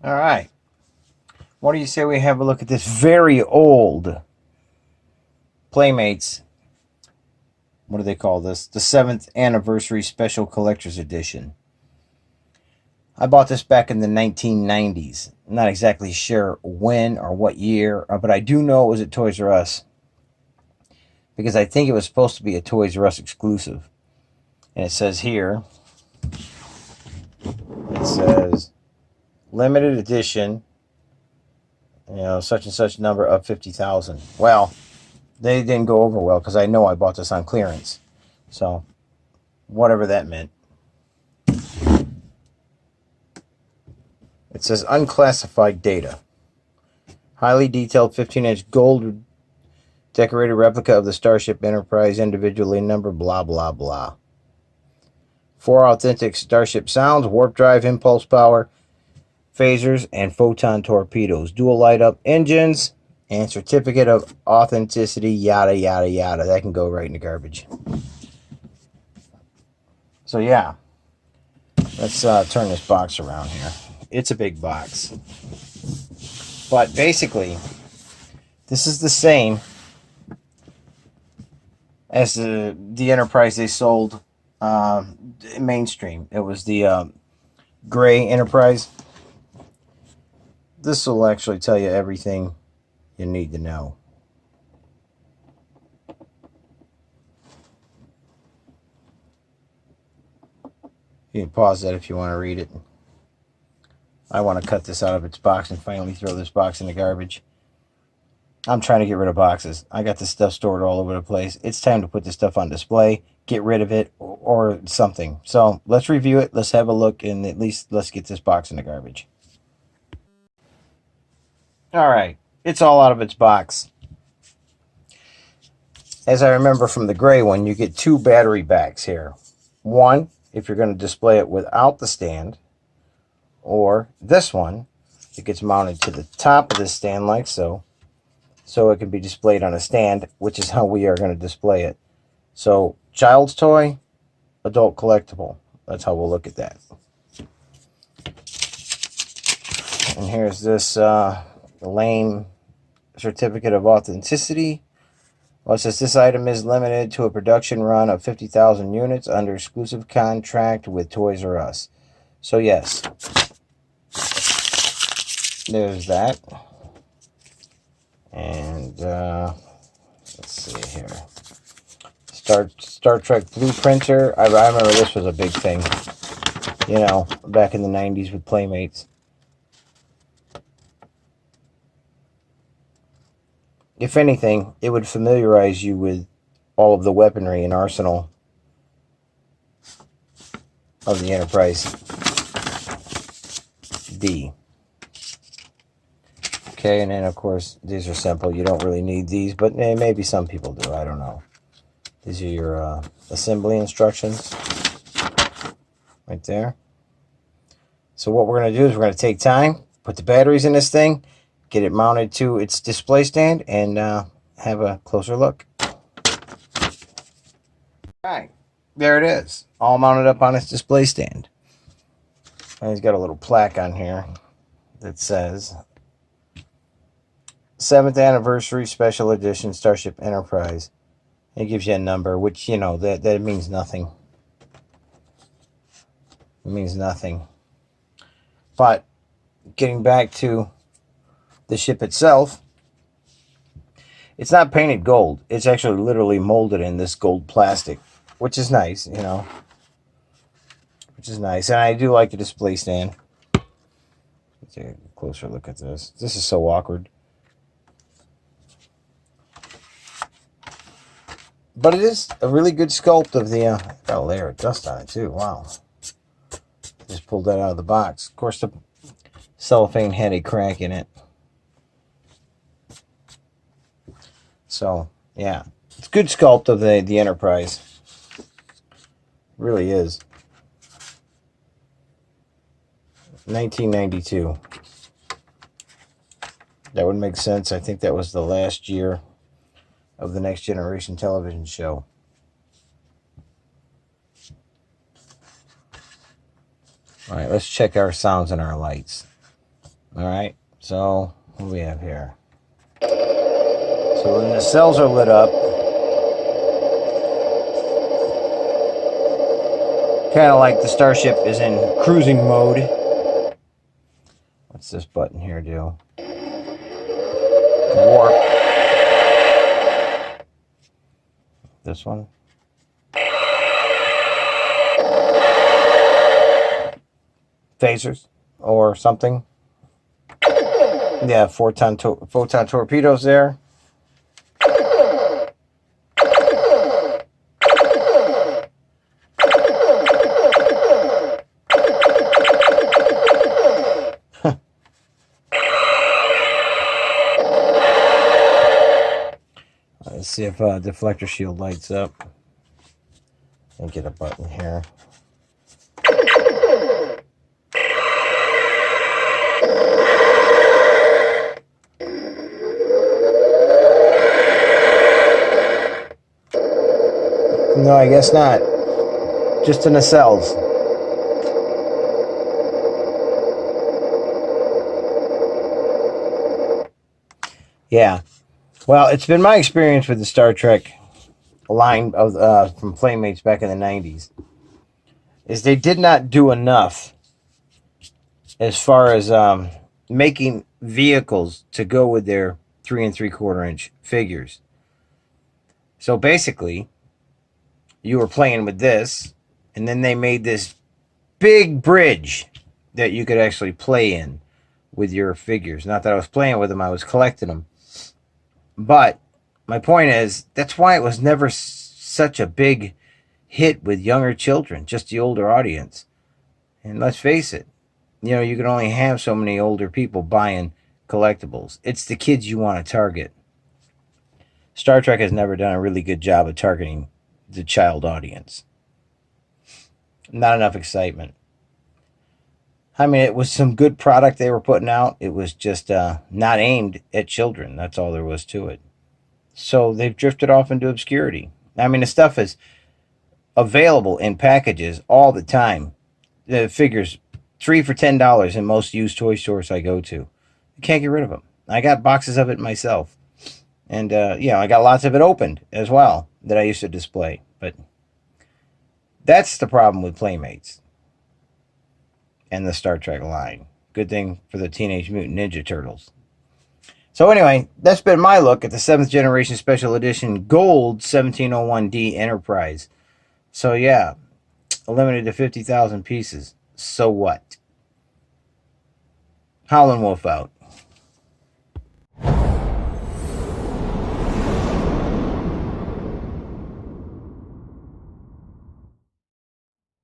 All right. What do you say we have a look at this very old Playmates? What do they call this? The 7th Anniversary Special Collector's Edition. I bought this back in the 1990s. I'm not exactly sure when or what year, but I do know it was at Toys R Us because I think it was supposed to be a Toys R Us exclusive. And it says here, it says limited edition, such and such number of 50,000. Well, they didn't go over well because I know I bought this on clearance. So, whatever that meant. It says unclassified data. Highly detailed 15-inch gold decorated replica of the Starship Enterprise, individually numbered, blah, blah, blah. 4 authentic Starship sounds, warp drive, impulse power, phasers, and photon torpedoes. Dual light-up engines, and certificate of authenticity, yada, yada, yada. That can go right in the garbage. So, yeah. Let's turn this box around here. It's a big box. But basically, this is the same as the Enterprise they sold mainstream. It was the gray Enterprise. This will actually tell you everything you need to know. You can pause that if you want to read it. I want to cut this out of its box and finally throw this box in the garbage. I'm trying to get rid of boxes. I got this stuff stored all over the place. It's time to put this stuff on display, get rid of it, or something. So let's review it. Let's have a look, and at least let's get this box in the garbage. All right. It's all out of its box. As I remember from the gray one, you get 2 battery backs here. One, if you're going to display it without the stand, or this one, it gets mounted to the top of this stand like so it can be displayed on a stand, which is how we are going to display it. So, child's toy, adult collectible. That's how we'll look at that. And here's this lame certificate of authenticity. Well, it says this item is limited to a production run of 50,000 units under exclusive contract with Toys R Us. So, yes, there's that. And let's see here. Star Trek Blueprinter. I remember this was a big thing, back in the 90s with Playmates. If anything, it would familiarize you with all of the weaponry and arsenal of the Enterprise D. Okay, and then of course these are simple. You don't really need these, but maybe some people do. I don't know. These are your assembly instructions right there. So what we're going to do is we're going to take time, put the batteries in this thing, get it mounted to its display stand, and have a closer look. All right, there it is, all mounted up on its display stand. And he's got a little plaque on here that says 7th Anniversary Special Edition Starship Enterprise. It gives you a number, which, that means nothing. It means nothing. But getting back to the ship itself, it's not painted gold. It's actually literally molded in this gold plastic, which is nice, which is nice. And I do like the display stand. Let's take a closer look at this. This is so awkward. But it is a really good sculpt of the... got a layer of dust on it, too. Wow. Just pulled that out of the box. Of course, the cellophane had a crack in it. So, yeah. It's good sculpt of the Enterprise. It really is. 1992. That would make sense. I think that was the last year of the Next Generation television show. All right, let's check our sounds and our lights. All right. So what do we have here? So when the cells are lit up, kind of like the starship is in cruising mode. What's this button here do? Warp. This one. Phasers or something. Yeah, photon torpedoes there. Let's see if deflector shield lights up. And get a button here. No, I guess not. Just in the cells. Yeah. Well, it's been my experience with the Star Trek line of from Playmates back in the 90s is they did not do enough as far as making vehicles to go with their 3 3/4 inch figures. So basically, you were playing with this, and then they made this big bridge that you could actually play in with your figures. Not that I was playing with them, I was collecting them. But my point is, that's why it was never such a big hit with younger children, just the older audience. And let's face it, you can only have so many older people buying collectibles. It's the kids you want to target. Star Trek has never done a really good job of targeting the child audience. Not enough excitement. I mean, it was some good product they were putting out. It was just not aimed at children. That's all there was to it. So they've drifted off into obscurity. I mean, the stuff is available in packages all the time. The figures 3 for $10 in most used toy stores I go to. You can't get rid of them. I got boxes of it myself. And, I got lots of it opened as well that I used to display. But that's the problem with Playmates and the Star Trek line. Good thing for the Teenage Mutant Ninja Turtles. So anyway, that's been my look at the 7th Generation Special Edition Gold 1701D Enterprise. So yeah, limited to 50,000 pieces. So what? Howlin' Wolf out.